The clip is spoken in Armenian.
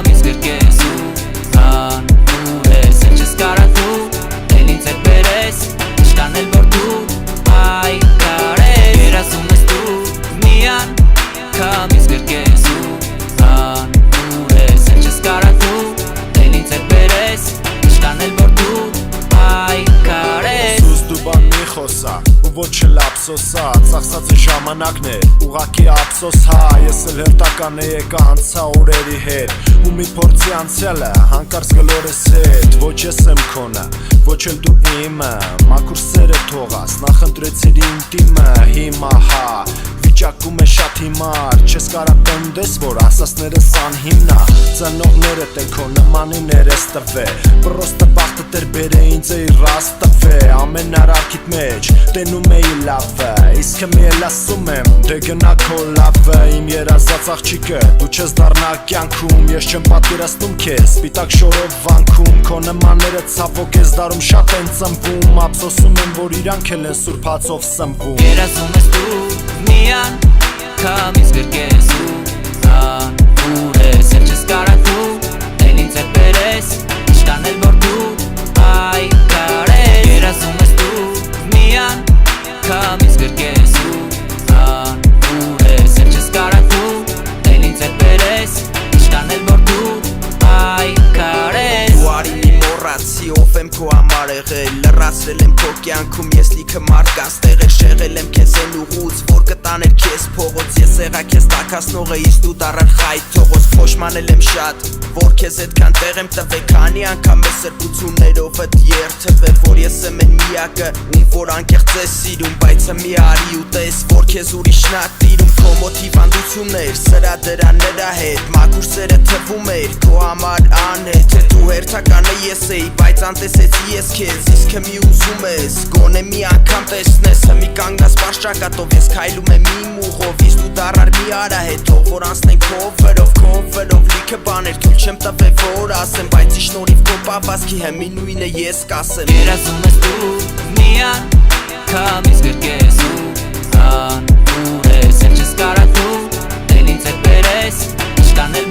Կամից գրկես ու անուրես Էլ չես կարա դու Էլ ինձ հետ բերես Իշքան էլ որ դու այկարես Երազում ես դու միան Կամից գրկես ու անուրես Էլ չես կարա դու Էլ ինձ հետ բերես Իշքան էլ որ դու այկարես Սուս դու բան մի խոսա ու ոչ էլ ափսոսա Ծախսած է ժամանակն էր ուղակի ափսոս հա Ես էլ հերթական է եկա անցա օրերի հետ ու մի փորձի անցյալը հանկարծ գլորես հետ Ոչ ես եմ քոնը ոչ էլ դու իմը մաքուր սերը թողաս նախընտրեցիր ինտիմը հիմա հա Վիճակում է շատ հիմար չես կարա պնդես որ ասասներս անհիմնա Ծնողներդ են քո նմանիներ ես տվե Պրոստը բախտը տեր բեր է ինձ է իրաս տվե Ամեն արարքիտ մեջ տենում էի լավը Իսկ մի էլ ասում եմ դե գնա քո լավը Իմ երազած աղջիկը դու չես դառնա կյանքում Ես չեմ պատկերացնում քեզ սպիտակ շորով վանքում Քո նմանները ցավոք ես դարում շատ են ծնվում Ափսոսում եմ որ իրանք էլ են սուրբ հացով սնվում Երազում ես դու միան Կամից գրկես ու անուրես Էլ չես կարա դու Էլ ինձ հետ բերես Իշքան էլ որ դու այկարես Երազում ես դու միան Կամից գրկես ու անուրես Էլ չես կարա դու Էլ ինձ հետ բերես Իշքան էլ որ դու այկարես Դու արի մի մոռացի ով եմ քո համար եղել Լրացրել եմ քո կյանքում ես լիքը մարդկանց տեղեր Շեղել եմ քեզ են ուղուց որ կտաներ քեզ փողոց Ես եղա քեզ տաքացնողը իսկ դու դառար խայտ թողոց Փոշմանել եմ շատ որ քեզ այդքան տեղ եմ տվել Քանի անգամ ես սրբություններով էդ երթվել Որ ես եմ են միակը ում որ անկեղծ ես սիրում Բայց մի արի ու տես որ քեզ ուրիշն ա տիրում Քո մոթիվանդություններ սրա դրա նրա հետ Մաքուր սերը թվում էր քո համար անհետ Դու հերթականը ես էի բայց անտեսեցի ես քեզ Իսկ մի ուզում ես գոնե մի անգամ տեսնես Հմի կանգնած պարշակատով ես քայլում եմ իմ ուղով Իսկ դու դառար մի արահետ թող որ անցնենք քովերով լիքը բաներ թույլ չեմ տվել որ ասեմ Բայց ի շնորհիվ քո պահվածքի հմի նույնը ես կասեմ Երազում ես դու միան Կամից գրկես ու անուրես Էլ չես կարա դու Էլ ինձ հետ բերես Իշքան էլ